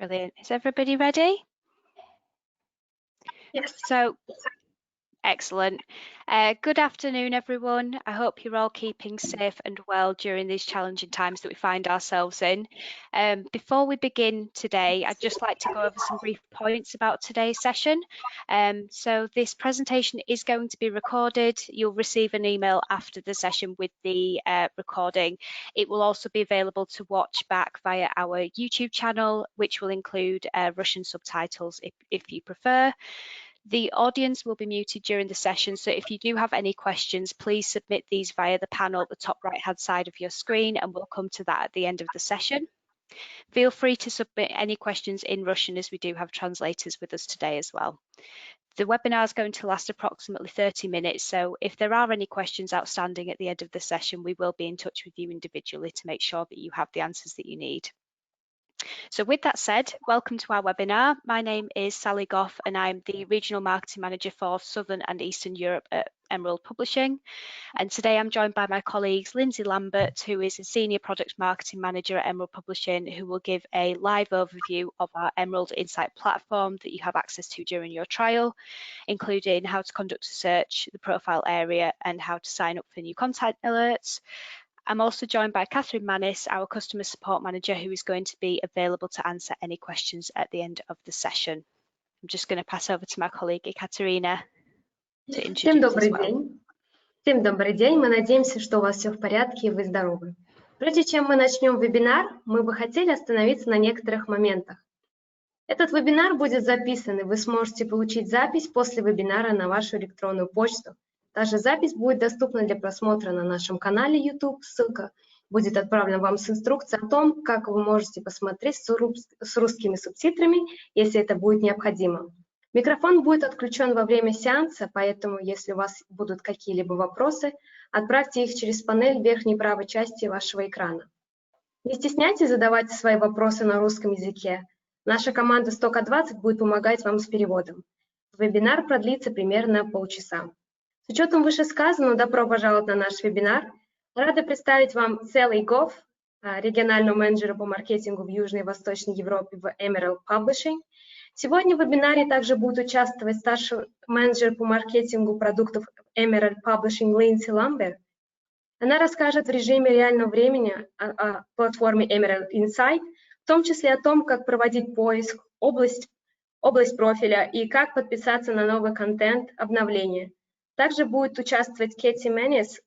Brilliant. Is everybody ready? Yes. So, excellent. Good afternoon, everyone. I hope you're all keeping safe and well during these challenging times that we find ourselves in. Before we begin today, I'd just like to go over some brief points about today's session. So this presentation is going to be recorded. You'll receive an email after the session with the recording. It will also be available to watch back via our YouTube channel, which will include Russian subtitles if you prefer. The audience will be muted during the session, so if you do have any questions, please submit these via the panel at the top right-hand side of your screen, and we'll come to that at the end of the session. Feel free to submit any questions in Russian, as we do have translators with us today as well. The webinar is going to last approximately 30 minutes, so if there are any questions outstanding at the end of the session, we will be in touch with you individually to make sure that you have the answers that you need. So with that said, welcome to our webinar. My name is Sally Goff and I'm the Regional Marketing Manager for Southern and Eastern Europe at Emerald Publishing. And today I'm joined by my colleagues Lindsay Lambert, who is a Senior Product Marketing Manager at Emerald Publishing, who will give a live overview of our Emerald Insight platform that you have access to during your trial, including how to conduct a search, the profile area, and how to sign up for new content alerts. I'm also joined by Catherine Mannis, our Customer Support Manager, who is going to be available to answer any questions at the end of the session. I'm just going to pass over to my colleague Ekaterina to introduce as well. Всем добрый день. Мы надеемся, что у вас все в порядке и вы здоровы. Прежде чем мы начнем вебинар, мы бы хотели остановиться на некоторых моментах. Этот вебинар будет записан, и вы сможете получить запись после вебинара на вашу электронную почту. Также запись будет доступна для просмотра на нашем канале YouTube. Ссылка будет отправлена вам с инструкцией о том, как вы можете посмотреть с русскими субтитрами, если это будет необходимо. Микрофон будет отключен во время сеанса, поэтому, если у вас будут какие-либо вопросы, отправьте их через панель в верхней правой части вашего экрана. Не стесняйтесь задавать свои вопросы на русском языке. Наша команда 100К20 будет помогать вам с переводом. Вебинар продлится примерно полчаса. С учетом вышесказанного, добро пожаловать на наш вебинар. Рада представить вам Сally Гофф, регионального менеджера по маркетингу в Южной и Восточной Европе в Emerald Publishing. Сегодня в вебинаре также будет участвовать старший менеджер по маркетингу продуктов Emerald Publishing Lindsay Lambert. Она расскажет в режиме реального времени о платформе Emerald Insight, в том числе о том, как проводить поиск, область профиля и как подписаться на новый контент, обновления. Также будет участвовать Кэти Мэнис,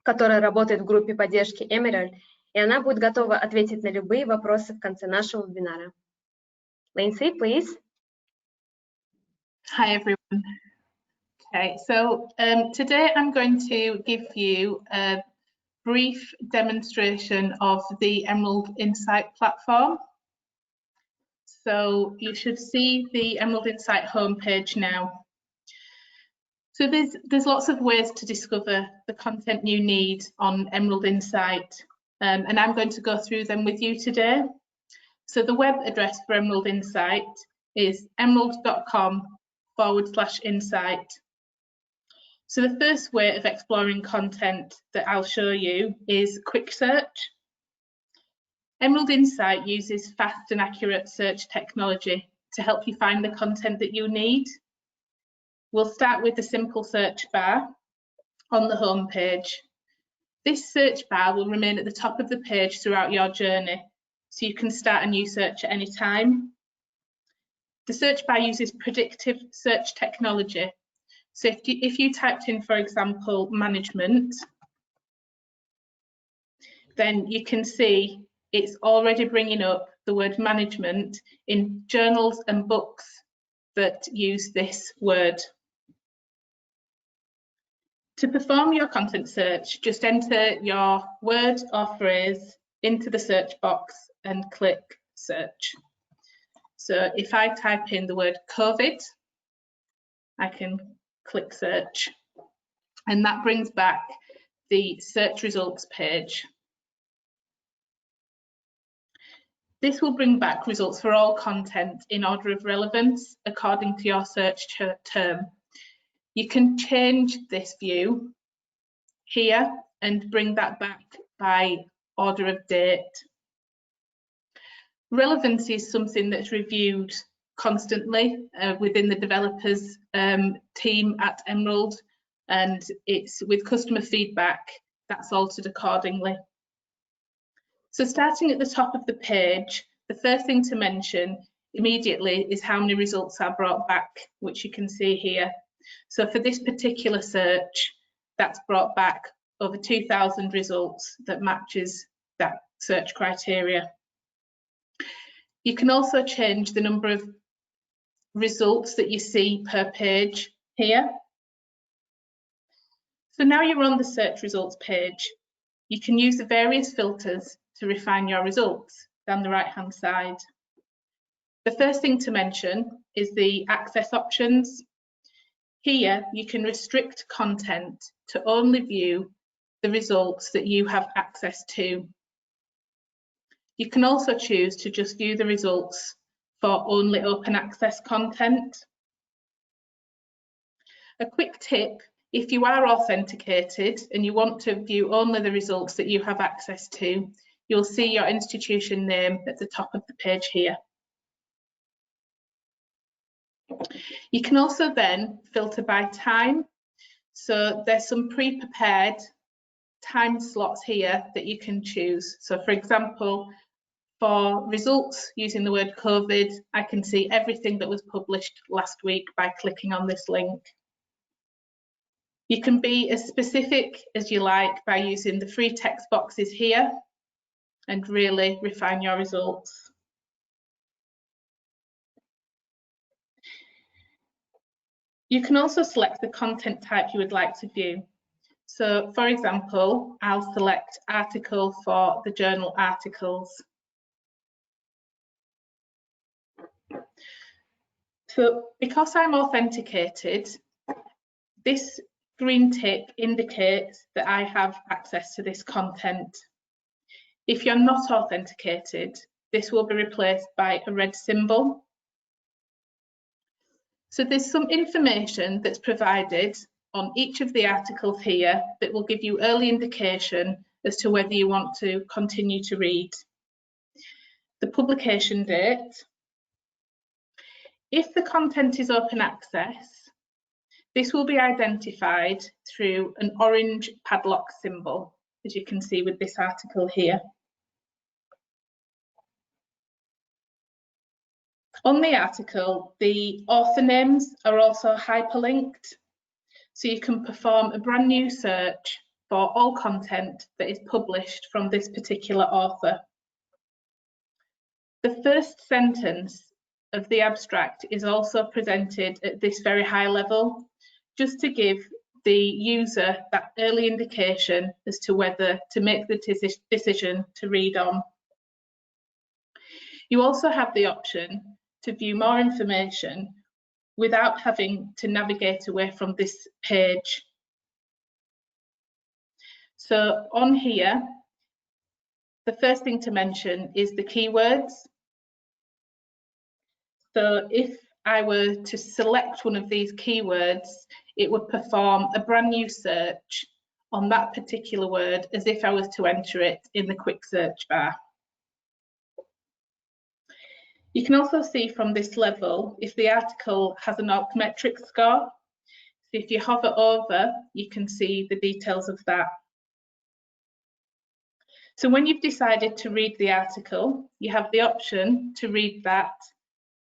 которая работает в группе поддержки Emerald, и она будет готова ответить на любые вопросы в конце нашего вебинара. Lindsay, please. Hi, everyone. Okay, so today I'm going to give you a brief demonstration of the Emerald Insight platform. So you should see the Emerald Insight homepage now. So there's lots of ways to discover the content you need on Emerald Insight, and I'm going to go through them with you today. So the web address for Emerald Insight is emerald.com/insight. So the first way of exploring content that I'll show you is quick search. Emerald Insight uses fast and accurate search technology to help you find the content that you need. We'll start with the simple search bar on the home page. This search bar will remain at the top of the page throughout your journey, so you can start a new search at any time. The search bar uses predictive search technology. So if you typed in, for example, management, then you can see it's already bringing up the word management in journals and books that use this word. To perform your content search, just enter your word or phrase into the search box and click search. So if I type in the word COVID, I can click search, and that brings back the search results page. This will bring back results for all content in order of relevance according to your search term. You can change this view here and bring that back by order of date. Relevance is something that's reviewed constantly within the developers team at Emerald, and it's with customer feedback that's altered accordingly. So starting at the top of the page, the first thing to mention immediately is how many results are brought back, which you can see here. So for this particular search, that's brought back over 2,000 results that matches that search criteria. You can also change the number of results that you see per page here. So now you're on the search results page. You can use the various filters to refine your results down the right-hand side. The first thing to mention is the access options. Here you can restrict content to only view the results that you have access to. You can also choose to just view the results for only open access content. A quick tip, if you are authenticated and you want to view only the results that you have access to, you'll see your institution name at the top of the page here. You can also then filter by time. So there's some pre-prepared time slots here that you can choose. So for example, for results using the word COVID, I can see everything that was published last week by clicking on this link. You can be as specific as you like by using the free text boxes here and really refine your results. You can also select the content type you would like to view. So for example, I'll select article for the journal articles. So because I'm authenticated, this green tick indicates that I have access to this content. If you're not authenticated, this will be replaced by a red symbol. So there's some information that's provided on each of the articles here that will give you early indication as to whether you want to continue to read. The publication date. If the content is open access, this will be identified through an orange padlock symbol, as you can see with this article here. On the article, the author names are also hyperlinked, so you can perform a brand new search for all content that is published from this particular author. The first sentence of the abstract is also presented at this very high level, just to give the user that early indication as to whether to make the decision to read on. You also have the option to view more information without having to navigate away from this page. So on here, the first thing to mention is the keywords. So if I were to select one of these keywords, it would perform a brand new search on that particular word as if I was to enter it in the quick search bar. You can also see from this level if the article has an altmetric score. So if you hover over, you can see the details of that. So when you've decided to read the article, you have the option to read that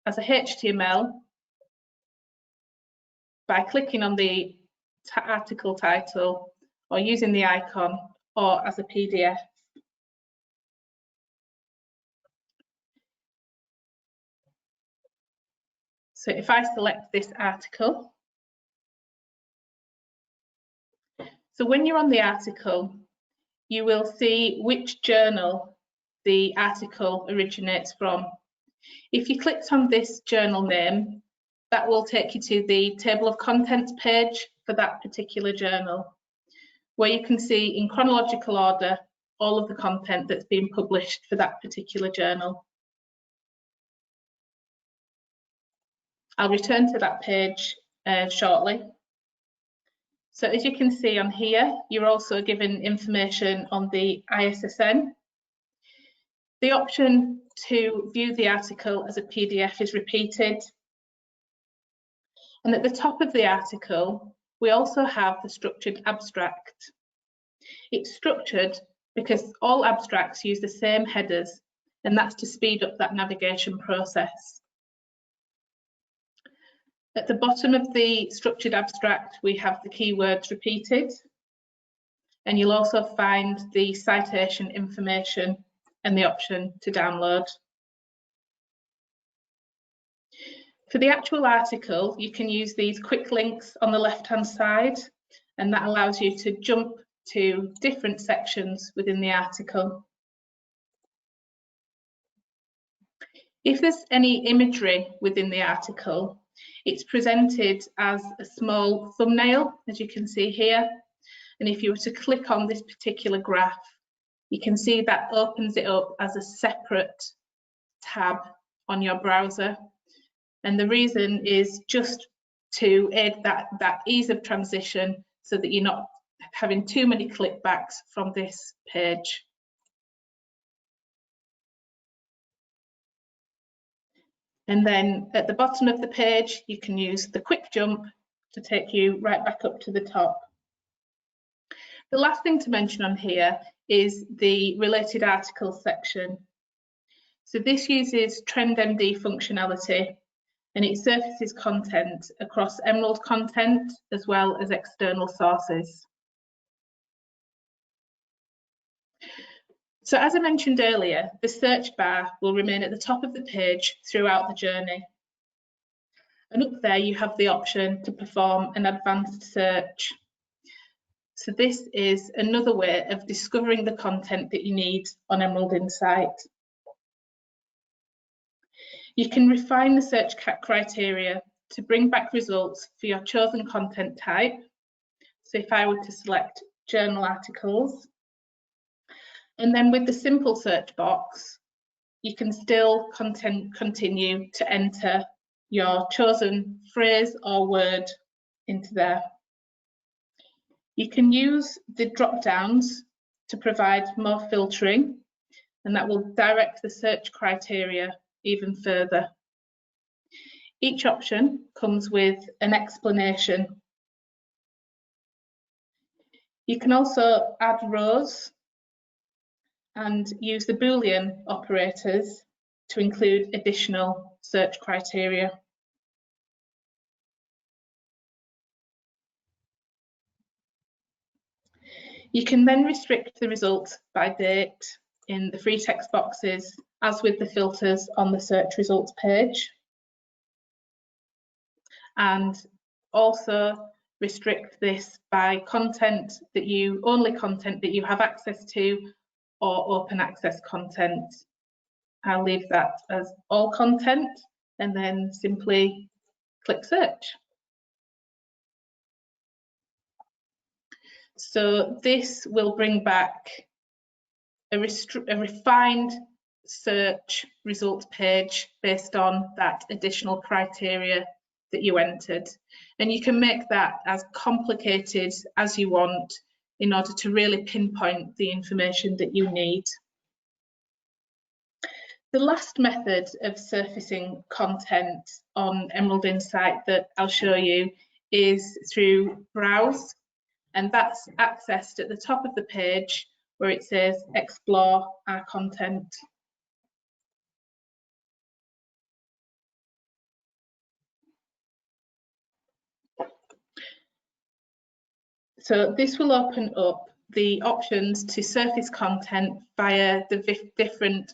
as a HTML by clicking on the article title or using the icon, or as a PDF. So if I select this article, so when you're on the article, you will see which journal the article originates from. If you clicked on this journal name, that will take you to the table of contents page for that particular journal, where you can see in chronological order all of the content that's been published for that particular journal. I'll return to that page shortly. So as you can see on here, you're also given information on the ISSN. The option to view the article as a PDF is repeated. And at the top of the article, we also have the structured abstract. It's structured because all abstracts use the same headers, and that's to speed up that navigation process. At the bottom of the structured abstract, we have the keywords repeated, and you'll also find the citation information and the option to download. For the actual article, you can use these quick links on the left-hand side, and that allows you to jump to different sections within the article. If there's any imagery within the article, it's presented as a small thumbnail, as you can see here. And if you were to click on this particular graph, you can see that opens it up as a separate tab on your browser. And the reason is just to aid that ease of transition so that you're not having too many clickbacks from this page. And then at the bottom of the page, you can use the quick jump to take you right back up to the top. The last thing to mention on here is the related articles section. So this uses TrendMD functionality, and it surfaces content across Emerald content as well as external sources. So as I mentioned earlier, the search bar will remain at the top of the page throughout the journey. And up there you have the option to perform an advanced search. So this is another way of discovering the content that you need on Emerald Insight. You can refine the search criteria to bring back results for your chosen content type. So if I were to select journal articles, and then with the simple search box, you can still continue to enter your chosen phrase or word into there. You can use the drop downs to provide more filtering, and that will direct the search criteria even further. Each option comes with an explanation. You can also add rows and use the Boolean operators to include additional search criteria. You can then restrict the results by date in the free text boxes, as with the filters on the search results page, and also restrict this by content that you have access to, or open access content. I'll leave that as all content and then simply click search. So this will bring back a refined search results page based on that additional criteria that you entered. And you can make that as complicated as you want in order to really pinpoint the information that you need. The last method of surfacing content on Emerald Insight that I'll show you is through Browse, and that's accessed at the top of the page where it says Explore Our Content. So this will open up the options to surface content via the different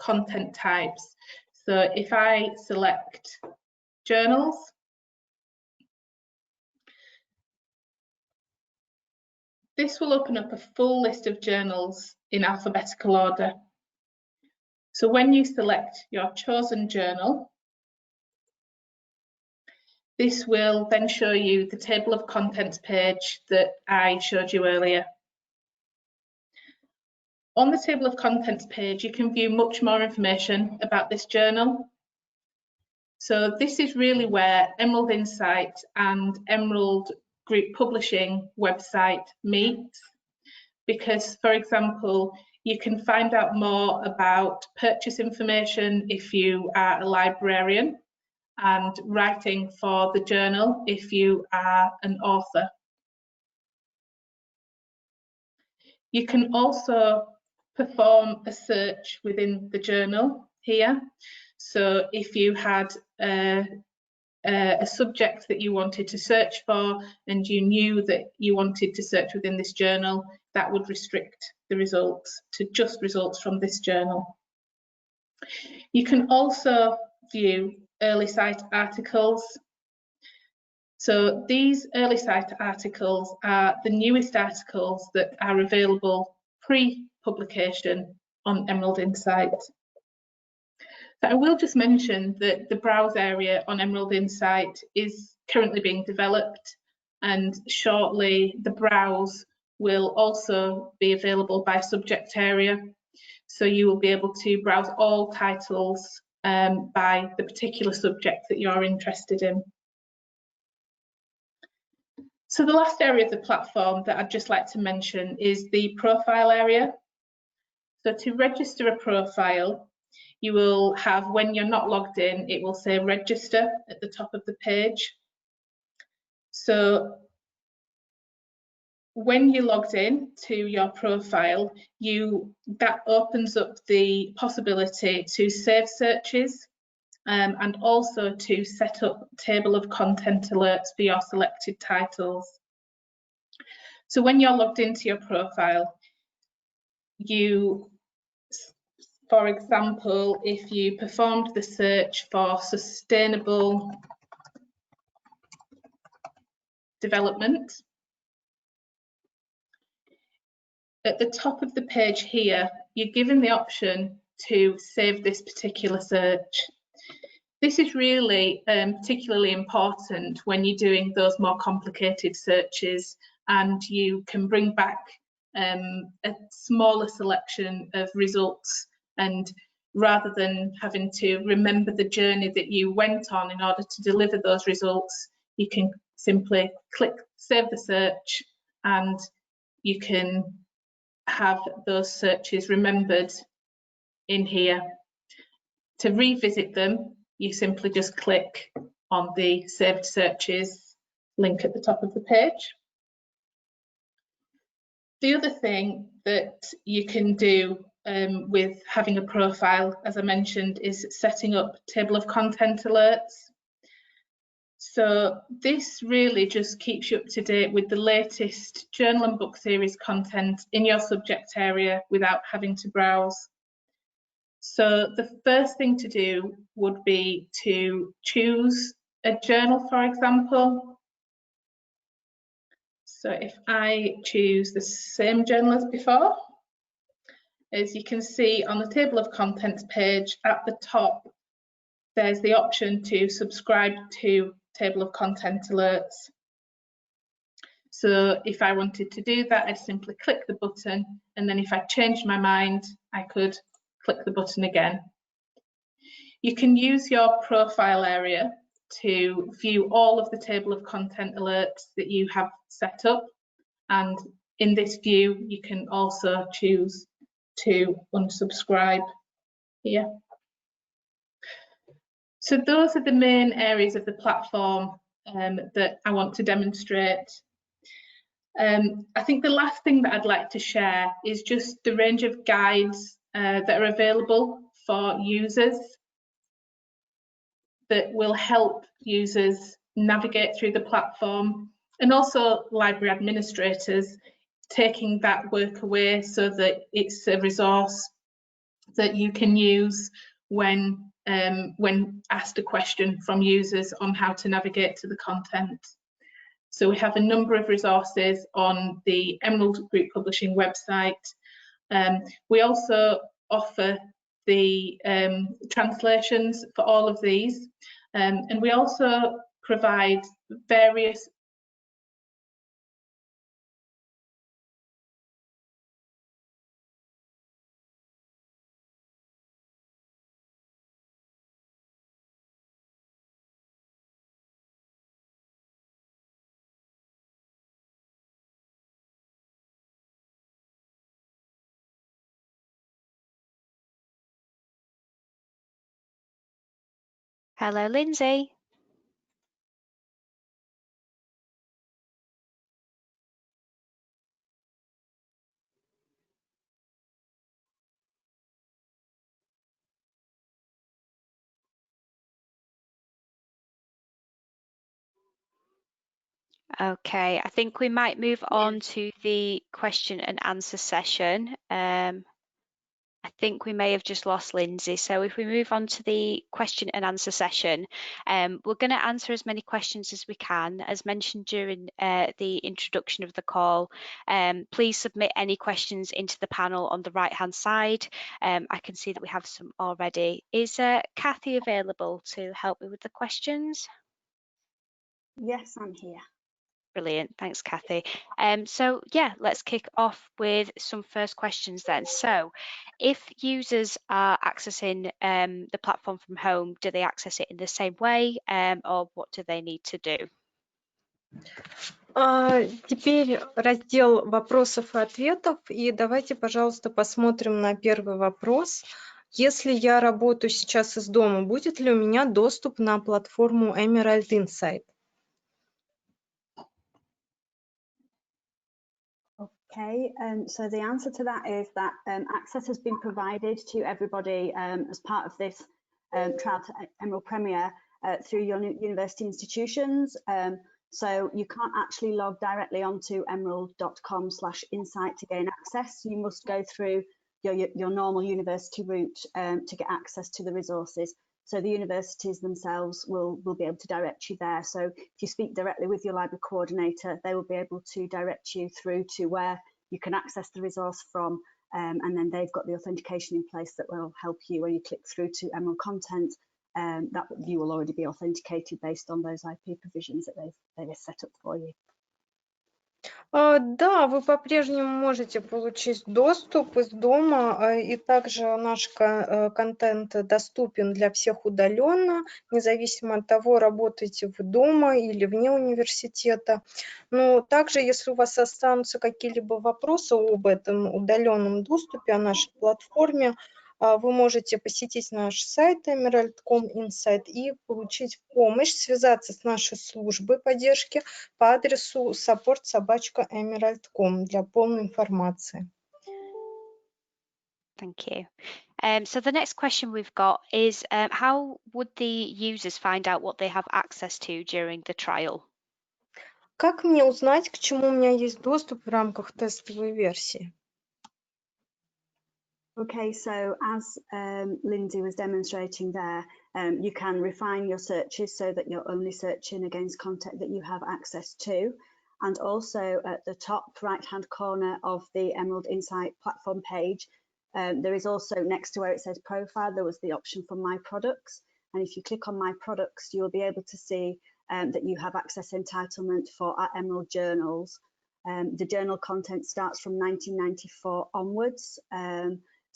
content types. So if I select journals, this will open up a full list of journals in alphabetical order. So when you select your chosen journal, this will then show you the table of contents page that I showed you earlier. On the table of contents page, you can view much more information about this journal. So this is really where Emerald Insight and Emerald Group Publishing website meet, because, for example, You can find out more about purchase information if you are a librarian, and writing for the journal if you are an author. You can also perform a search within the journal here. So if you had a subject that you wanted to search for and you knew that you wanted to search within this journal, that would restrict the results to just results from this journal. You can also view early cite articles. So these early cite articles are the newest articles that are available pre-publication on Emerald Insight. So I will just mention that the browse area on Emerald Insight is currently being developed, and shortly the browse will also be available by subject area. So you will be able to browse all titles by the particular subject that you're interested in. So the last area of the platform that I'd just like to mention is the profile area. So to register a profile, you will have, when you're not logged in, it will say register at the top of the page. So when you're logged in to your profile, that opens up the possibility to save searches and also to set up table of content alerts for your selected titles. So when you're logged into your profile, for example, if you performed the search for sustainable development, at the top of the page here, you're given the option to save this particular search. This is really particularly important when you're doing those more complicated searches and you can bring back a smaller selection of results, and rather than having to remember the journey that you went on in order to deliver those results, you can simply click save the search and you can have those searches remembered in here. To revisit them, you simply just click on the saved searches link at the top of the page. The other thing that you can do with having a profile, as I mentioned, is setting up table of content alerts. So this really just keeps you up to date with the latest journal and book series content in your subject area without having to browse. So the first thing to do would be to choose a journal, for example. So if I choose the same journal as before, as you can see on the table of contents page at the top, there's the option to subscribe to table of content alerts. So if I wanted to do that, I'd simply click the button, and then if I changed my mind, I could click the button again. You can use your profile area to view all of the table of content alerts that you have set up, and in this view you can also choose to unsubscribe here. So those are the main areas of the platform that I want to demonstrate. I think the last thing that I'd like to share is just the range of guides that are available for users that will help users navigate through the platform, and also library administrators taking that work away so that it's a resource that you can use when asked a question from users on how to navigate to the content. So we have a number of resources on the Emerald Group Publishing website. We also offer the translations for all of these, and we also provide various Hello, Lindsay. Okay, I think we might move on to the question and answer session. I think we may have just lost Lindsay. So if we move on to the question and answer session, we're going to answer as many questions as we can. As mentioned during the introduction of the call, please submit any questions into the panel on the right-hand side. I can see that we have some already. Is Kathy available to help me with the questions? Yes, I'm here. Brilliant, thanks Kathy. So yeah, let's kick off with some first questions then. So if users are accessing the platform from home, do they access it in the same way or what do they need to do? Теперь раздел вопросов и ответов. И давайте, пожалуйста, посмотрим на первый вопрос. Если я работаю сейчас из дома, будет ли у меня доступ на платформу Emerald Insight? Okay, so the answer to that is that access has been provided to everybody as part of this trial to Emerald Premier through your university institutions. So you can't actually log directly onto emerald.com/insight to gain access. You must go through your normal university route to get access to the resources. So the universities themselves will be able to direct you there. So if you speak directly with your library coordinator, they will be able to direct you through to where you can access the resource from. And then they've got the authentication in place that will help you when you click through to Emerald content. That you will already be authenticated based on those IP provisions that they've set up for you. Да, вы по-прежнему можете получить доступ из дома, и также наш контент доступен для всех удаленно, независимо от того, работаете вы дома или вне университета. Но также, если у вас останутся какие-либо вопросы об этом удаленном доступе, о нашей платформе, вы можете посетить наш сайт emerald.com Insight и получить помощь, связаться с нашей службой поддержки по адресу support@emerald.com для полной информации. Thank you. So the next question we've got is how would the users find out what they have access to during the trial? Как мне узнать, к чему у меня есть доступ в рамках тестовой версии? Okay, so as Lindsay was demonstrating there, you can refine your searches so that you're only searching against content that you have access to. And also at the top right-hand corner of the Emerald Insight platform page, there is also next to where it says profile, there was the option for My Products. And if you click on My Products, you'll be able to see that you have access entitlement for our Emerald journals. The journal content starts from 1994 onwards.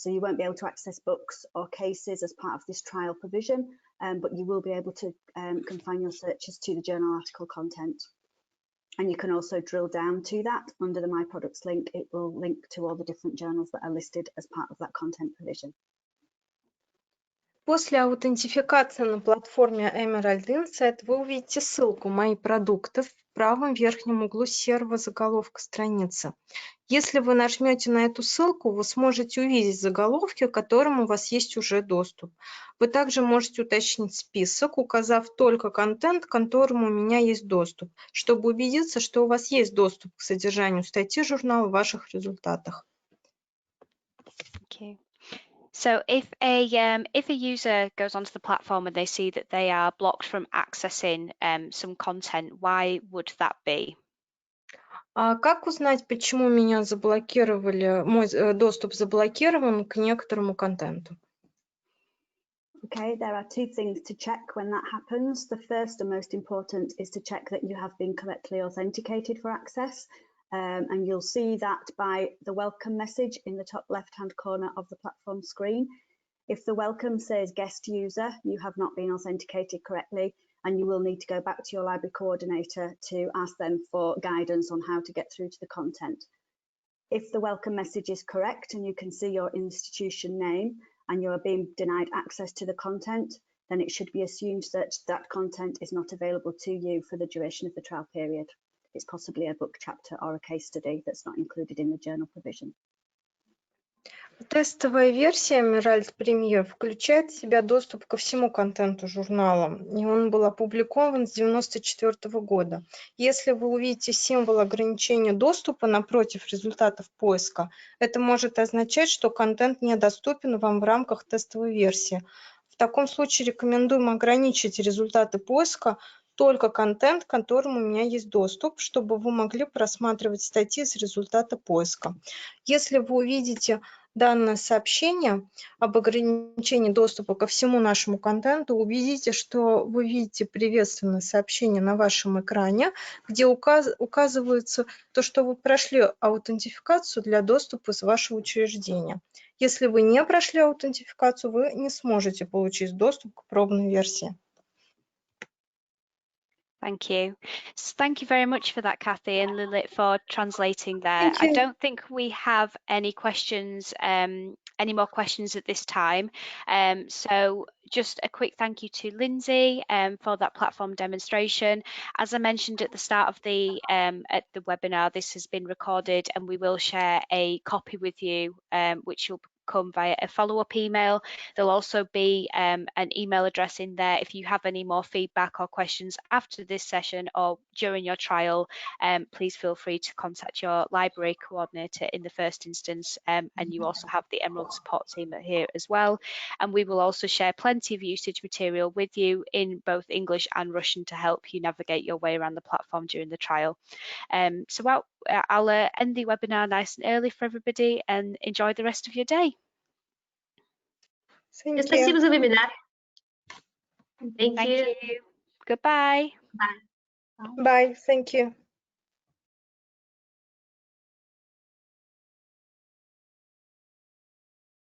So you won't be able to access books or cases as part of this trial provision, but you will be able to confine your searches to the journal article content. And you can also drill down to that under the My Products link. It will link to all the different journals that are listed as part of that content provision. После аутентификации на платформе Emerald Insight вы увидите ссылку «Мои продукты» в правом верхнем углу серого заголовка страницы. Если вы нажмете на эту ссылку, вы сможете увидеть заголовки, к которым у вас есть уже доступ. Вы также можете уточнить список, указав только контент, к которому у меня есть доступ, чтобы убедиться, что у вас есть доступ к содержанию статьи журнала в ваших результатах. Thank you. So if a user goes onto the platform and they see that they are blocked from accessing some content, why would that be? А как узнать, почему меня заблокировали, мой доступ заблокирован к некоторому контенту? Okay, there are two things to check when that happens. The first and most important is to check that you have been correctly authenticated for access. And you'll see that by the welcome message in the top left-hand corner of the platform screen. If the welcome says guest user, you have not been authenticated correctly, and you will need to go back to your library coordinator to ask them for guidance on how to get through to the content. If the welcome message is correct and you can see your institution name and you are being denied access to the content, then it should be assumed that that content is not available to you for the duration of the trial period. It's possibly a book chapter or a case study that's not included in the journal provision. Тестовая версия Emerald Premier включает в себя доступ ко всему контенту журнала, и он был опубликован с 1994 года. Если вы увидите символ ограничения доступа напротив результатов поиска, это может означать, что контент недоступен вам в рамках тестовой версии. В таком случае рекомендуем ограничить результаты поиска только контент, к которому у меня есть доступ, чтобы вы могли просматривать статьи с результата поиска. Если вы увидите данное сообщение об ограничении доступа ко всему нашему контенту, убедитесь, что вы видите приветственное сообщение на вашем экране, где указывается то, что вы прошли аутентификацию для доступа с вашего учреждения. Если вы не прошли аутентификацию, вы не сможете получить доступ к пробной версии. Thank you. Thank you very much for that, Kathy and Lilith, for translating there. Thank you. I don't think we have any questions, any more questions at this time. So just a quick thank you to Lindsay for that platform demonstration. As I mentioned at the start of the webinar, this has been recorded and we will share a copy with you, which will come via a follow-up email. There'll also be an email address in there if you have any more feedback or questions after this session or during your trial. Please feel free to contact your library coordinator in the first instance, and you also have the Emerald support team here as well. And we will also share plenty of usage material with you in both English and Russian to help you navigate your way around the platform during the trial. So I'll end the webinar nice and early for everybody and enjoy the rest of your day. Thank you. Спасибо за вебинар. Thank Thank you. you. Goodbye. Bye. Bye. Thank you.